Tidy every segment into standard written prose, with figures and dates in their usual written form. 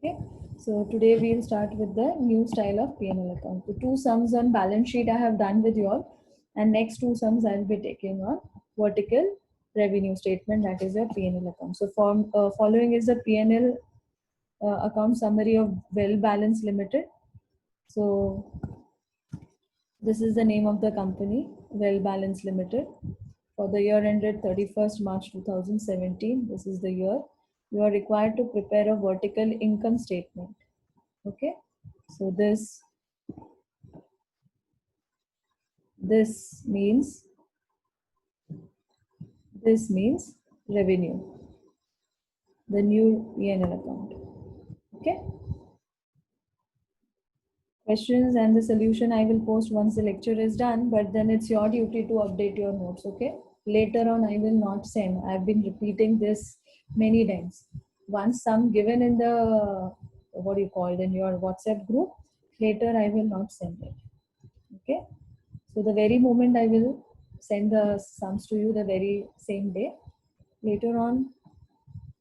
Okay, so today we'll start with the new style of P&L account. The two sums on balance sheet I have done with you all, and next two sums I'll be taking on vertical revenue statement, that is your P&L account. So following is the P&L account summary of Well Balance Limited. So this is the name of the company, Well Balance Limited. For the year ended 31st March 2017, this is the year, you are required to prepare a vertical income statement. Okay, so this means revenue, the new P&L account. Okay, questions and the solution I will post once the lecture is done, but then it's your duty to update your notes. Okay, later on I will not send. I've been repeating this many times. Once some given in the what do you call it, in your WhatsApp group, later I will not send it. Okay, so the very moment I will send the sums to you the very same day, later on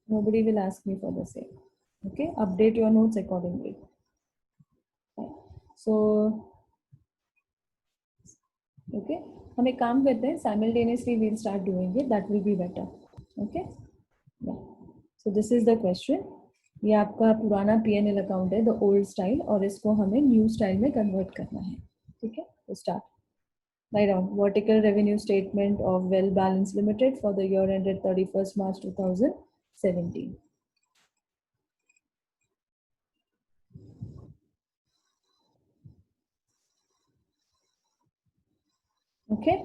nobody will ask me for the same. Okay, update your notes accordingly. So okay, हम एक काम करते हैं, simultaneously we'll start doing it, that will be better. Okay, yeah. So this is the question. ये आपका पुराना P&L account है, the old style, और इसको हमें new style में convert करना है. ठीक है, तो start. Write down vertical revenue statement of Well Balance Limited for the year ended 31st March 2017. Okay.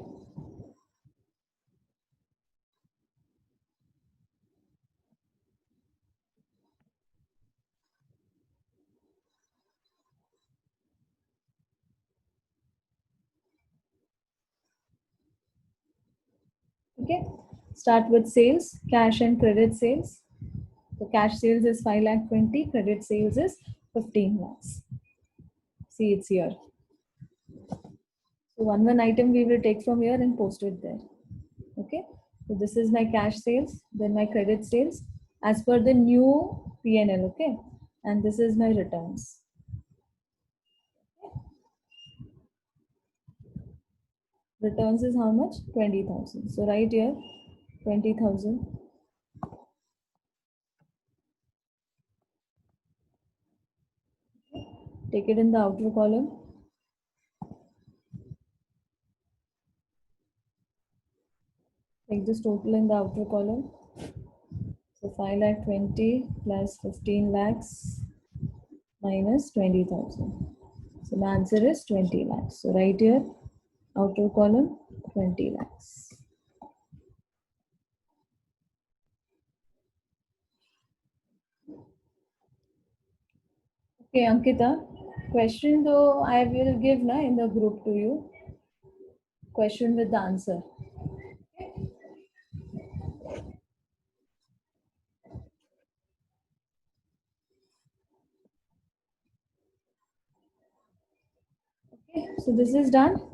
Okay, start with sales, cash and credit sales. The cash sales is 5,20,000, credit sales is 15 lakhs. See, it's here. So one item we will take from here and post it there. Okay, so this is my cash sales, then my credit sales as per the new P&L. Okay, and this is my returns. Returns is how much? 20,000. So right here, 20,000. Take it in the outer column. Take this total in the outer column. So 5,20,000 plus 15 lakhs minus 20,000. So my answer is 20 lakhs. So right here, outer column, 20 lakhs. Okay, Ankita, question though I will give na in the group to you. Question with the answer. Okay, so this is done.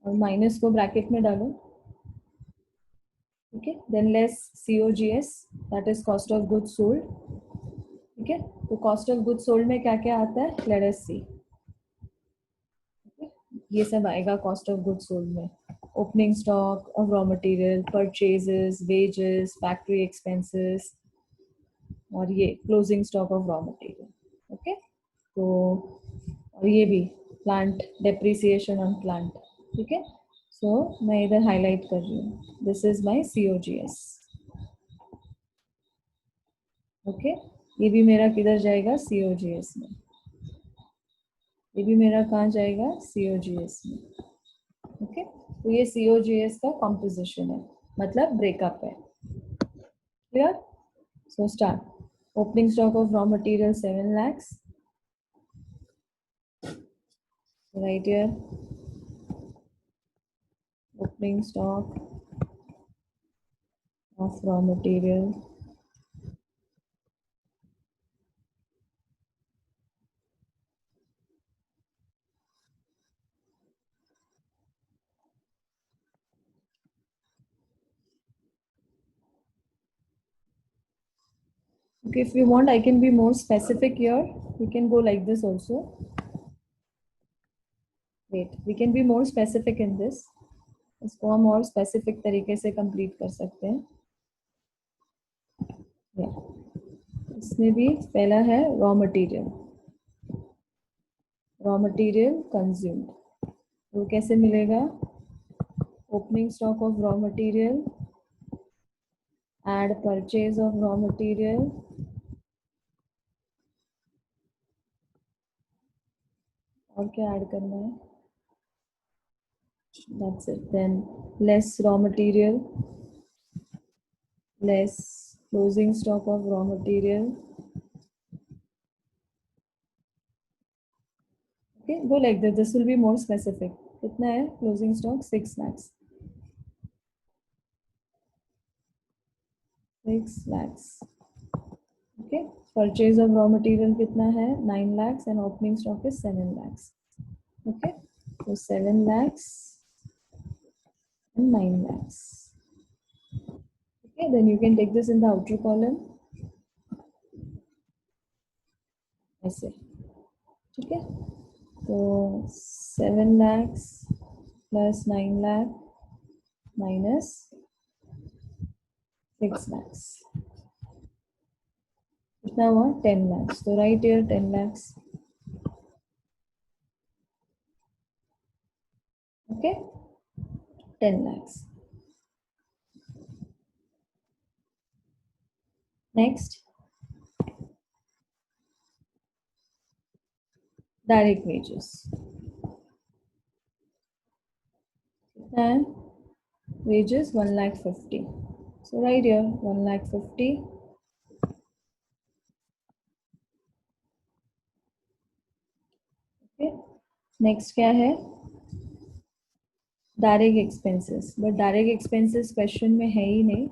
और minus को bracket में डालो. Okay, then less COGS, that is cost of goods sold. ठीक है, तो cost of goods sold में क्या क्या आता है? Let us see. Okay, ये सब आएगा cost of goods sold में. Opening stock of raw material, purchases, wages, factory expenses, और ये closing stock of raw material. Okay, तो और ये भी plant depreciation on plant. ठीक है, so मैं इधर highlight कर रही हूँ. This is my COGS. Okay, ये भी मेरा किधर जाएगा? COGS में. ये भी मेरा कहाँ जाएगा? COGS में. ओके, तो ये COGS का कॉम्पोजिशन है, मतलब ब्रेकअप है. Clear? So start. Opening stock of raw material 7 lakhs. Right here opening stock of raw material Okay, if you want, I can be more specific here. We can go like this also. Wait, we can be more specific in this. इसको हम और specific तरीके से complete कर सकते हैं. Yeah. इसमें भी पहला है raw material. Raw material consumed. वो कैसे मिलेगा? Opening stock of raw material. Add purchase of raw material. और क्या ऐड करना है? That's it. Then less raw material, less closing stock of raw material. Okay, go like this. This will be more specific. कितना है closing stock? 6 lakhs. 6 lakhs. Okay. Purchase of raw material कितना है? 9 lakhs and opening stock is 7 lakhs. Okay. So 7 lakhs and 9 lakhs. Okay. Then you can take this in the outer column. ऐसे. ठीक है. So 7 lakhs plus 9 lakh minus 6 lakhs. कितना हुआ? 10 lakhs. So right here 10 lakhs. Okay, 10 lakhs. Next, direct wages. कितना है? Wages 1,50,000. So right here 1,50,000. Okay. Next क्या है? Direct expenses. But direct expenses question में है ही नहीं.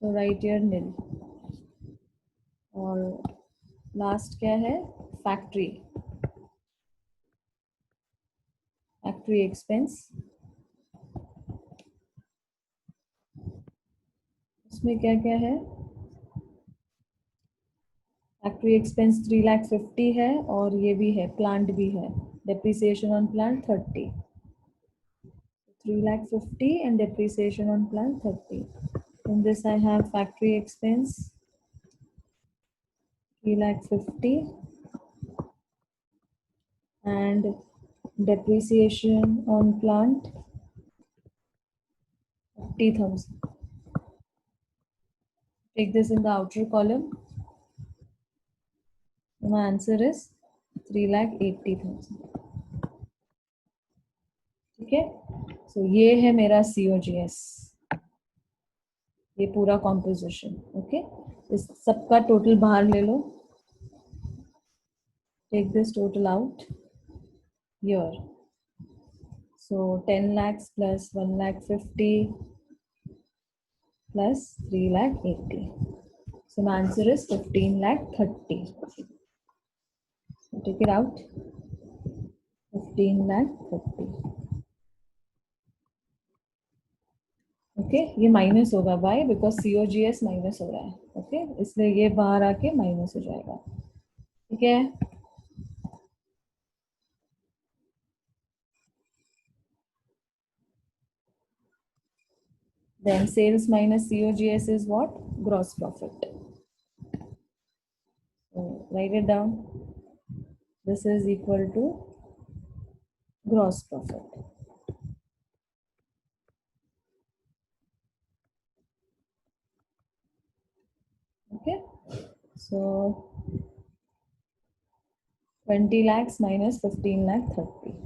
So right here nil. और last क्या है? Factory. Factory expense. इसमें क्या क्या है? फैक्ट्री एक्सपेंस 3,50,000 है और ये भी है, प्लांट भी है. Depreciation on plant 30. 3,50,000 and depreciation on plant 30. In this I have factory expense 3,50,000 and depreciation on plant 50,000. Take this in the outer column. My answer is 3,80,000. ठीक है. So ये है मेरा COGS. ये पूरा कॉम्पोजिशन. ओके. इस सबका टोटल बाहर ले लो. Take this total out here. So 10 lakhs plus 1,50,000 plus 3,80,000. So my answer is 15,30,000. So take it out. 15,30,000. Okay. ये माइनस होगा. बाय बिकॉज COGS माइनस हो रहा है. ओके. इसलिए ये बाहर आके माइनस हो जाएगा. ठीक है. Then sales minus COGS is what? Gross profit. So write it down. This is equal to gross profit. Okay. So 20 lakhs minus 15,30,000.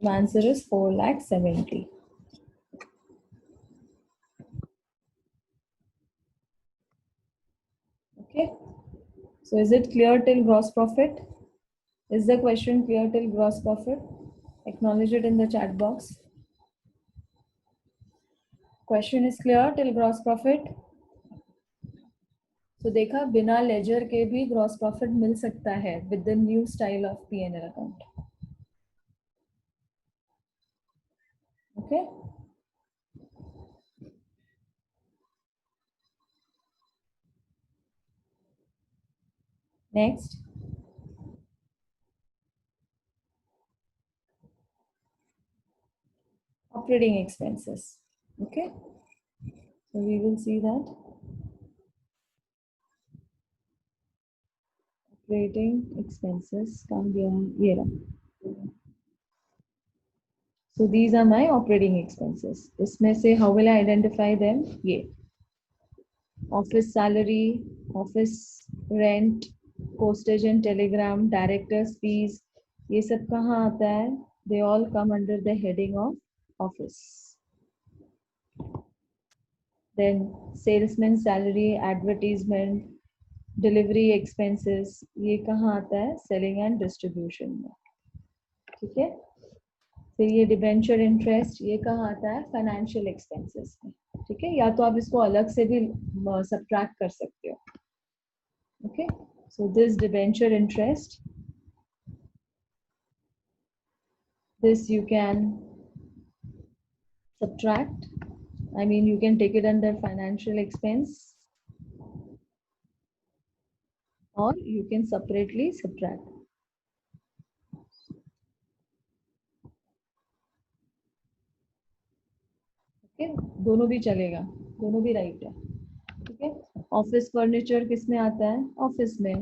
The answer is 4,70,000. Okay. So is it clear till gross profit? Is the question clear till gross profit? Acknowledge it in the chat box. Question is clear till gross profit? So देखा, बिना laser के भी gross profit मिल सकता है with the new style of P&L account. Okay. Next, operating expenses. Okay, so we will see that operating expenses come here. So these are my operating expenses. इसमें से how will I identify them? ये office salary, office rent, postage and telegram, directors fees, ये सब कहाँ आता है? They all come under the heading of office. Then salesman salary, advertisement, delivery expenses, ये कहाँ आता है? Selling and distribution में. ठीक है? फिर ये डिबेंचर इंटरेस्ट, ये कहाँ आता है? फाइनेंशियल एक्सपेंसेस में. ठीक है, या तो आप इसको अलग से भी सब्ट्रैक्ट कर सकते हो. Okay, so this debenture interest, this you can subtract. I mean, you can take it under financial expense or you can separately subtract. Okay, दोनों भी चलेगा, दोनों भी राइट है. ठीक है, ऑफिस फर्नीचर किस में आता है? ऑफिस में.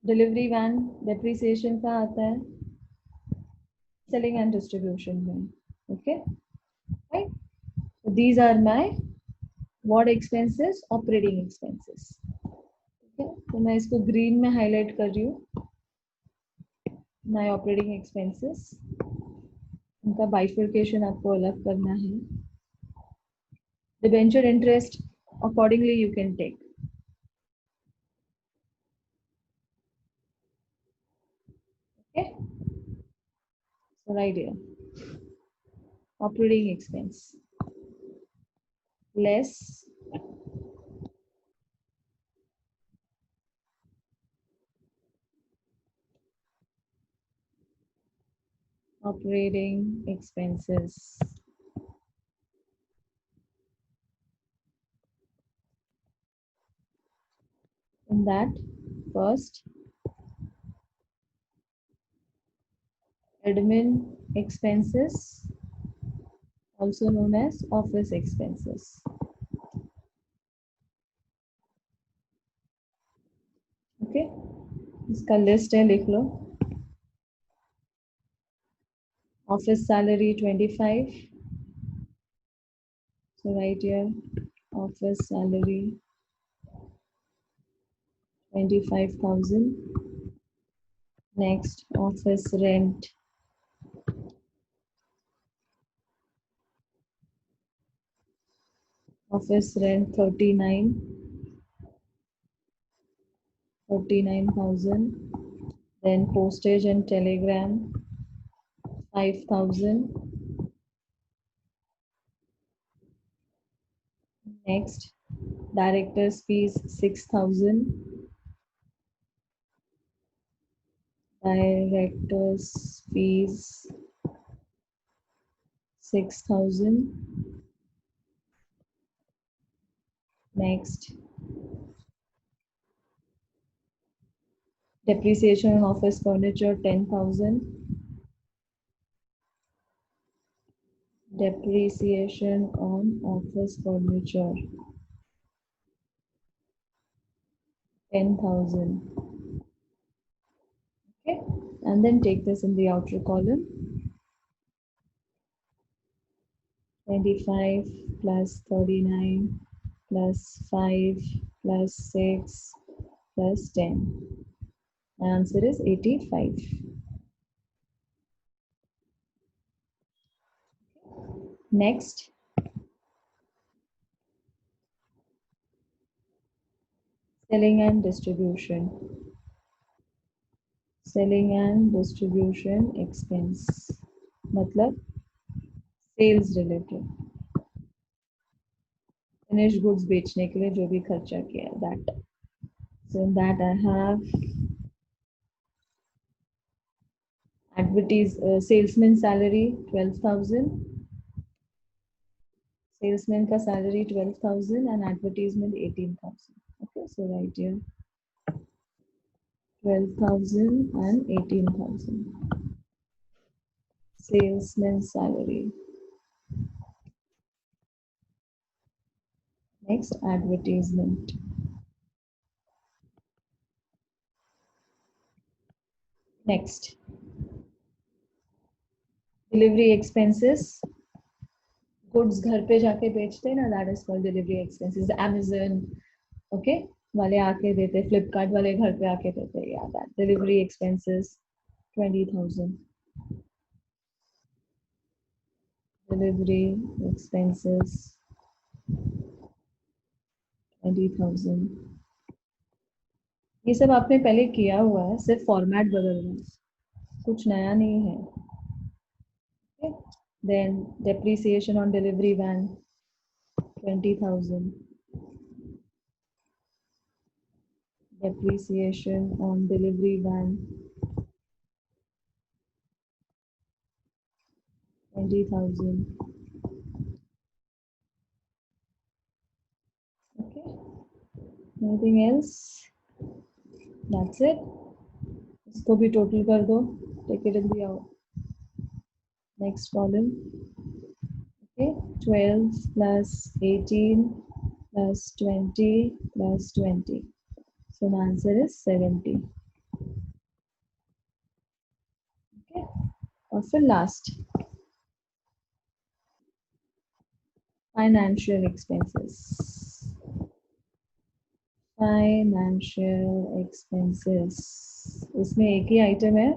डिलीवरी वैन डेप्रिसिएशन का आता है? सेलिंग एंड डिस्ट्रीब्यूशन में. Okay, right. So these are my what expenses? Operating expenses. ठीक है, तो मैं इसको ग्रीन में हाईलाइट कर रही हूँ. My operating expenses, उनका बाइफर्केशन आपको अलग करना है. Debenture interest accordingly you can take. Okay, so right here, operating expense less operating expenses. In that, first, admin expenses, also known as office expenses. Okay, इसका list है, लिख लो. Office salary 25. So right here, office salary 25,000. Next, office rent. Office rent 39,000. Then postage and telegram 5,000. Next, director's fees 6,000. Director's fees 6,000. Next, depreciation on office furniture 10,000. Depreciation on office furniture 10,000. Okay, and then take this in the outer column. 25 plus 39 plus 5 plus 6 plus 10. My answer is 85. Next, selling and distribution. Selling and distribution expense. मतलब sales related. Finished goods बेचने के लिए जो भी खर्चा किया, that. So in that I have salesman salary 12,000. Salesman का salary 12,000 and advertisement 18,000. Okay, so right here 12,000 and 18,000. Salesman salary. Next, advertisement. Next, delivery expenses. Goods घर पे जाके बेचते हैं ना, that is called delivery expenses. Amazon, okay, वाले आके देते, Flipkart वाले घर पे आके देते, yeah, that delivery expenses 20,000. Delivery expenses 20,000. ये सब आपने पहले किया हुआ है, सिर्फ फॉर्मेट बदल रहा है, कुछ नया नहीं है. Okay? Then depreciation on delivery van 20,000. Depreciation on delivery van 20,000. Okay. Anything else? That's it. इसको भी total कर दो. Take it in the next column. Okay. 12 plus 18 plus 20 plus 20. So the answer is 70. Okay. और फिर last. Financial expenses. Financial expenses. इसमें एक ही item है,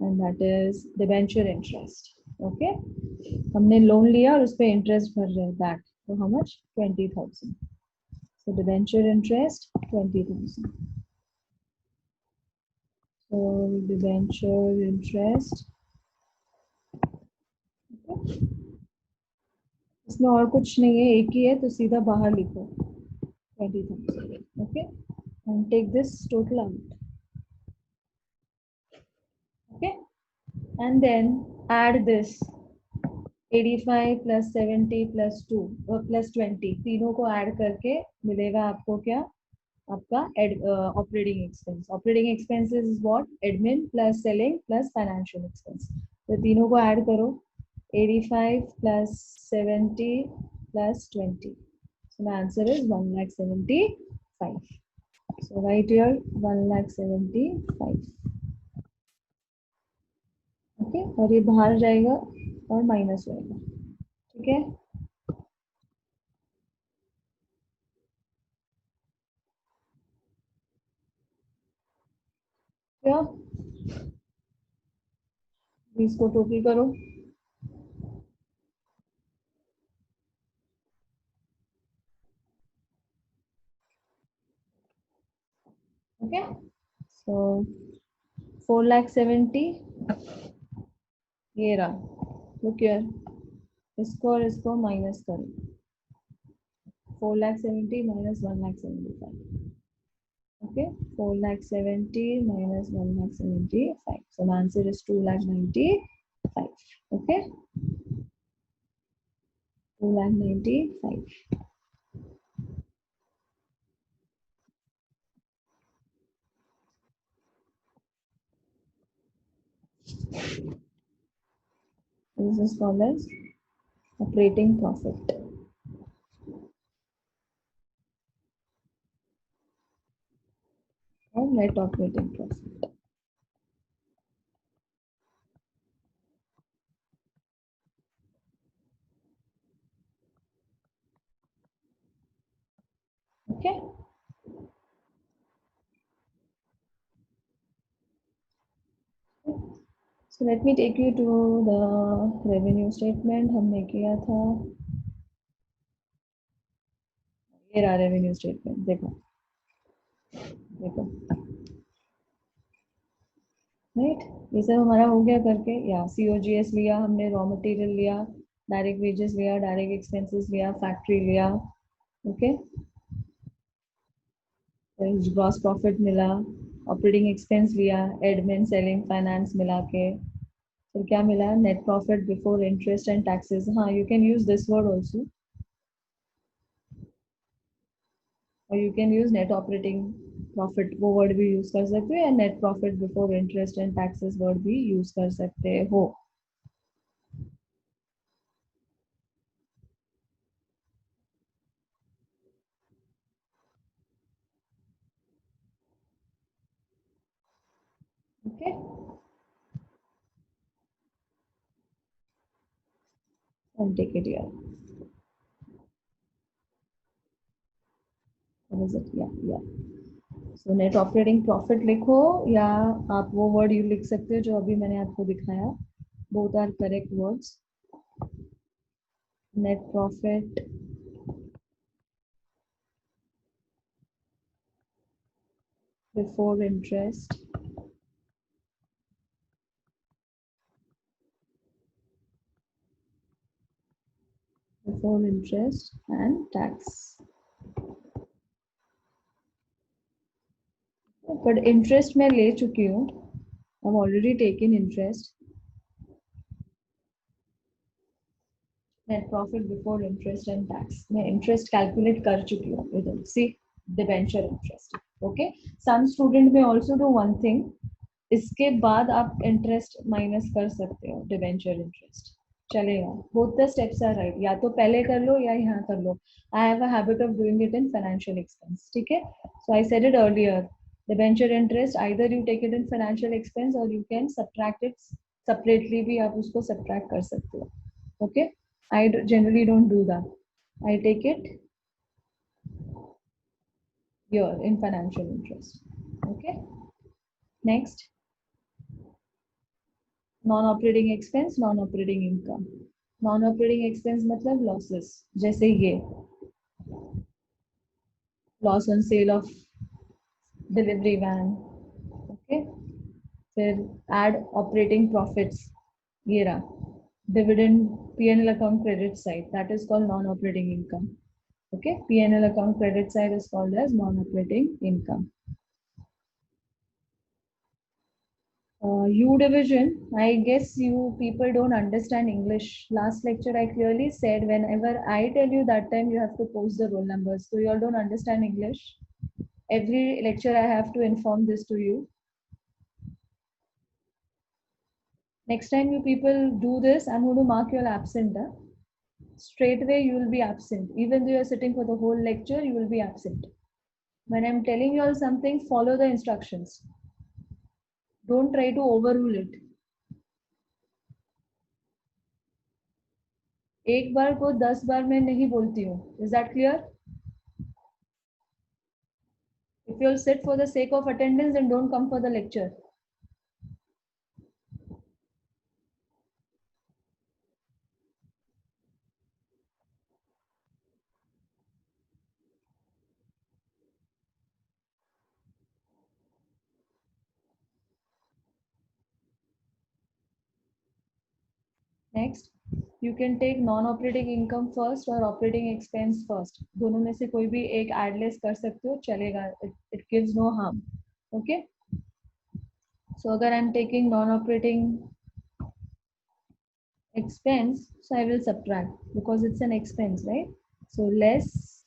and that is debenture interest. Okay. हमने लोन लिया और उस पे इंटरेस्ट भर रहे हैं, that. So how much? 20,000. So debenture interest 20,000. So debenture interest. Okay. इसमें और कुछ नहीं है, एक ही है, तो सीधा बाहर लिखो 20,000. Okay. And take this total out. Okay. And then add this 85 plus 70 plus 2 plus 20, तीनों को ऐड करके मिलेगा आपको क्या? आपका operating expense. Operating expenses is what? Admin plus selling plus financial expense. तो तीनों को ऐड करो. 85 plus 70 plus 20. So the answer is 1,75,000. So right here 1,75,000. Okay. और ये बाहर जाएगा और माइनस होएगा. ठीक है. क्या? इसको टोटल करो. ओके. सो 4,70,000 ये रहा. लुक हियर, इसको और इसको माइनस करो. 4,70,000 minus 1,75,000. Okay, 4,70,000 minus 1,75,000. So the answer is 2,95,000. Okay, 2,95,000. This is called as operating profit. Or net operating profit. Okay. So let me take you to the revenue statement. हमने किया था, ये रहा revenue statement. देखो देखो, right. ये सब हमारा हो गया करके. या COGS लिया हमने, रॉ मटेरियल लिया, डायरेक्ट वेजेस लिया, डायरेक्ट एक्सपेंसेस लिया, फैक्ट्री लिया. ओके. ग्रॉस प्रॉफिट मिला, ऑपरेटिंग एक्सपेंस लिया, एडमिन सेलिंग फाइनेंस मिला के, फिर क्या मिला? Net profit before interest and taxes. हाँ, you can use this word also. और you can use net operating profit, वो वर्ड भी यूज कर सकते हो, या net profit before interest and taxes word भी यूज कर सकते हो. Okay, I'll take it here. What is it? Yeah. So net operating profit लिखो, या आप वो वर्ड यू लिख सकते हो जो अभी मैंने आपको दिखाया. Both are correct words. Net profit before interest and tax. But interest मैं ले चुकी हूँ. I already taken interest. Net profit before interest and tax, मैं इंटरेस्ट कैलकुलेट कर चुकी हूँ इधर. See debenture interest. Okay, some student may also do one thing. इसके बाद आप इंटरेस्ट माइनस कर सकते हो, डिबेंचर इंटरेस्ट चलेगा. Both the steps are right. या तो पहले कर लो या यहाँ कर लो. I have a habit of doing it in financial expense. ठीक है, so I said it earlier. Debenture interest either you take it in financial expense और you can subtract it separately, भी आप उसको सब्ट्रैक्ट कर सकते हो. Okay, I generally don't do that. I take it here in financial interest. Okay. Next, non-operating expense, non-operating income. Non-operating expense मतलब losses. जैसे ये loss on sale of delivery van. Okay. फिर add operating profits. ये रहा. Dividend P&L account credit side, that is called non-operating income. Okay, P&L account credit side is called as non-operating income. U division, I guess you people don't understand English. Last lecture I clearly said whenever I tell you that time you have to post the roll numbers. So you all don't understand English. Every lecture I have to inform this to you. Next time you people do this, I'm going to mark you all absent. Straight away you will be absent. Even though you're sitting for the whole lecture, you will be absent. When I'm telling you all something, follow the instructions. Don't try to overrule it. एक बार को 10 बार मैं नहीं बोलती हूँ. Is that clear? If you'll sit for the sake of attendance, then don't come for the lecture. Next, you can take non-operating income first or operating expense first. दोनों में से कोई भी एक add less कर सकते हो, चलेगा. It gives no harm. Okay. So अगर I'm taking non-operating expense, so I will subtract because it's an expense, right? So less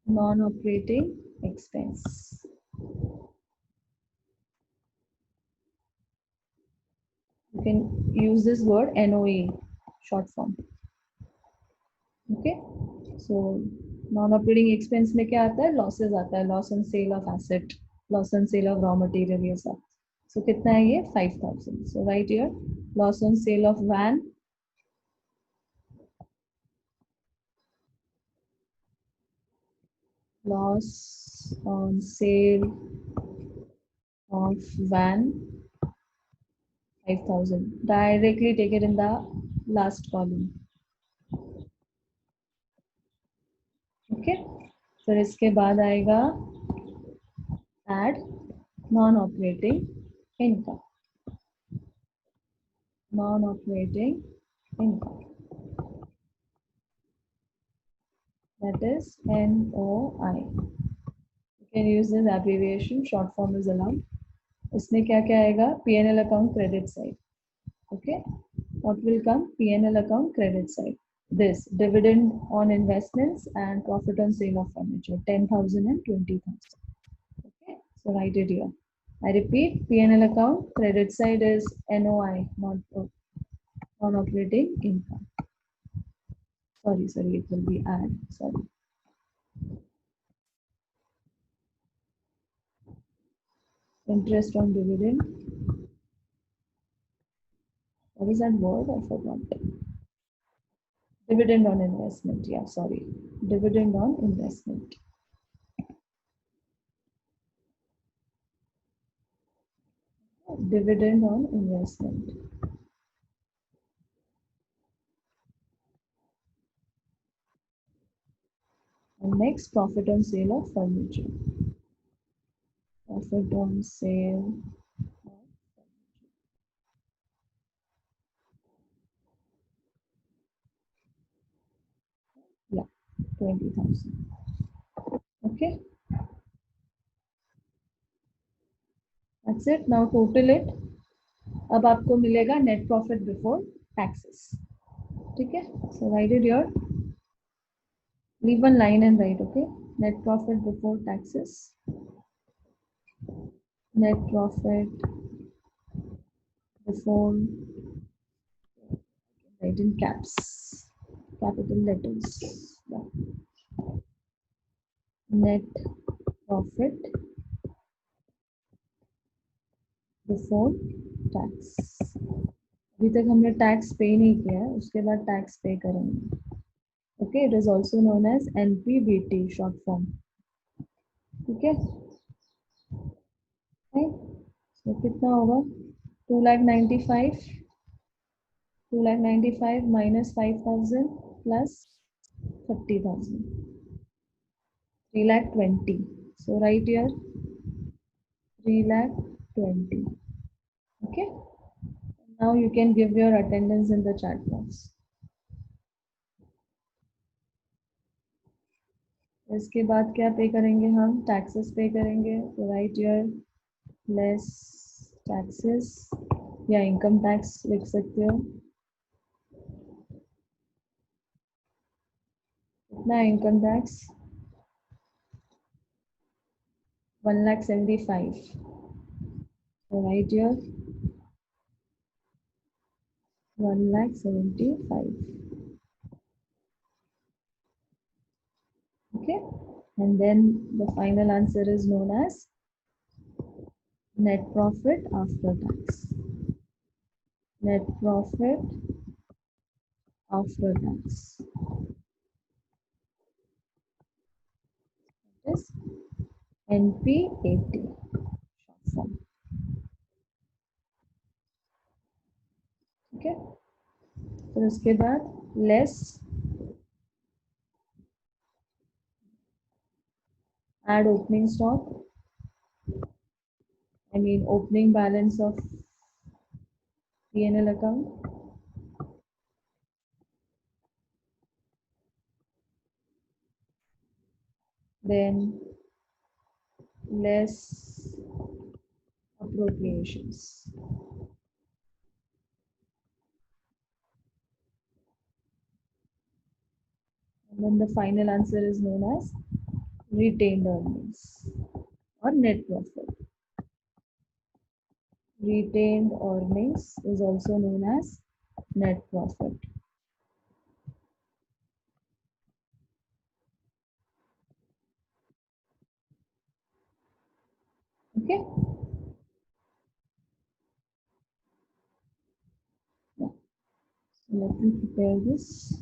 non-operating expense. You can use this word NOE, short form. Okay. So non-operating expense में क्या आता है? Losses आता है. Loss on sale of asset, loss on sale of raw material, ये सब. So कितना है ये? 5,000. So right here, loss on sale of van, loss on sale of van, 5,000. Directly take it in the last column. Okay. फिर इसके बाद आएगा add non-operating income. Non-operating income. That is NOI. You can use this abbreviation. Short form is allowed. इसमें क्या क्या आएगा? P&L account credit side. Okay. What will come? P&L account credit side. this dividend on investments and profit on sale of furniture, 10,000 and 20,000. Okay, so write it here. I repeat, P&L account, credit side is NOI, not non-operating income. Sorry, it will be add, sorry. Interest on dividend. What is that word? I forgot. Dividend on investment, yeah, sorry. Dividend on investment. Dividend on investment. And next, profit on sale of furniture. Profit on sale. Yeah, 20,000. Okay, that's it. Now total it. अब आपको मिलेगा net profit before taxes. ठीक है? So write it here. Leave one line and write. Okay, net profit before taxes. Net profit before, write in caps, capital letters. Yeah. Net profit before tax. अभी तक हमने tax पे नहीं किया है, उसके बाद टैक्स पे करेंगे. Okay, it is also known as NPBT short form. ठीक है, तो कितना होगा? 2,95,000, 2,95,000 minus 5,000 plus 30,000, 3,20,000. So right here 3,20,000. Okay, now you can give your attendance in the chat box. इसके बाद क्या पे करेंगे? हम टैक्सेस पे करेंगे. तो राइट ईयर लेस टैक्सेस या इनकम टैक्स लिख सकते हो. कितना income tax? 1,75,000. So right here 1,75,000. Okay, and then the final answer is known as net profit after tax. Net profit after tax. That is NPAT short form. Okay, फिर उसके बाद less add opening stock, I mean opening balance of P&L account. Then less appropriations. And then the final answer is known as retained earnings or net profit. Retained earnings is also known as net profit. Okay. Yeah. So let me prepare this.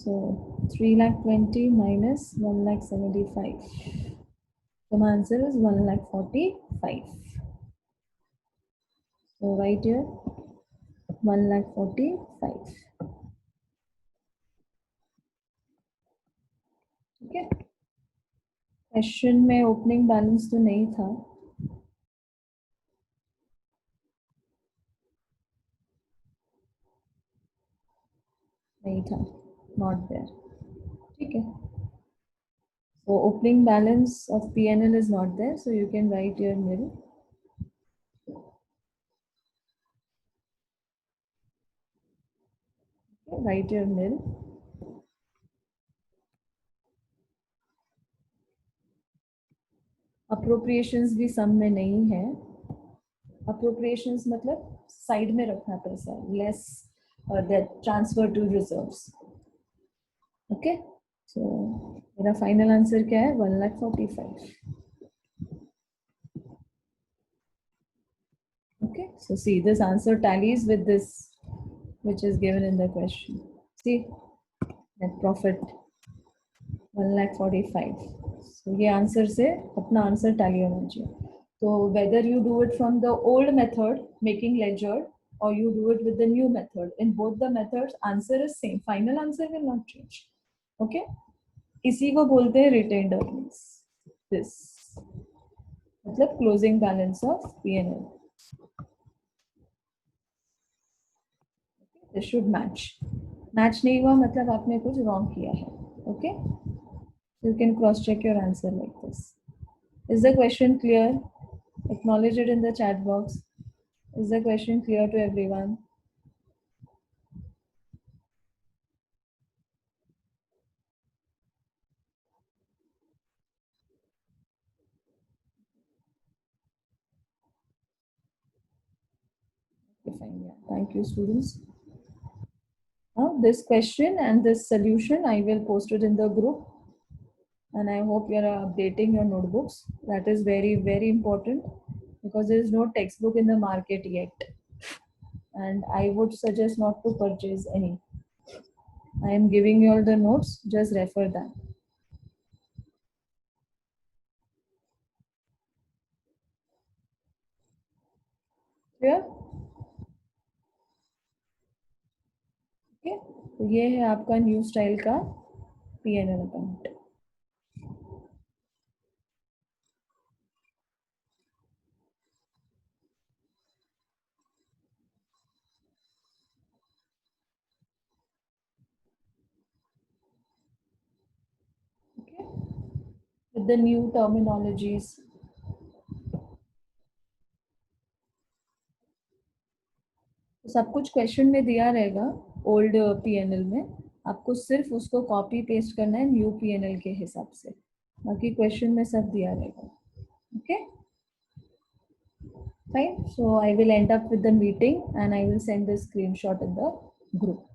So 3,20,000 minus 1,75,000. So my answer is 1,45,000. So right here 1,45,000. Okay. Question में opening balance तो नहीं था. नहीं था. Not there. ठीक है. So opening balance of P&L is not there. So you can write your nil. Okay, write your nil. Appropriations भी सम में नहीं है. Appropriations मतलब साइड में रखना पैसा. Less that transfer to reserves. Okay. So मेरा final answer क्या है? 1,45,000. Okay. So see, this answer tallies with this which is given in the question. See, net profit 1,45,000. So ये आंसर से अपना आंसर टैली होना चाहिए. So whether you do it from the old method making ledger or you do it with the new method, in both the methods answer is same. Final answer will not change. Okay. इसी को बोलते हैं retained earnings. This मतलब closing balance of P&L. This should match. Match नहीं हुआ मतलब आपने कुछ wrong किया है. Okay. You can cross check your answer like this. Is the question clear? Acknowledge it in the chat box. Is the question clear to everyone? Okay, fine. Yeah. Thank you, students. Now, this question and this solution, I will post it in the group. And I hope you are updating your notebooks. That is very, very important because there is no textbook in the market yet. And I would suggest not to purchase any. I am giving you all the notes, just refer them. Clear? Okay. तो ये है आपका new style का P&L account. Okay. With the new terminologies. तो सब कुछ question में दिया रहेगा ओल्ड P&L में. आपको सिर्फ उसको कॉपी पेस्ट करना है न्यू P&L के हिसाब से. बाकी क्वेश्चन में सब दिया रहेगा. Okay fine. So I will end up with the meeting and I will send the screenshot in the group.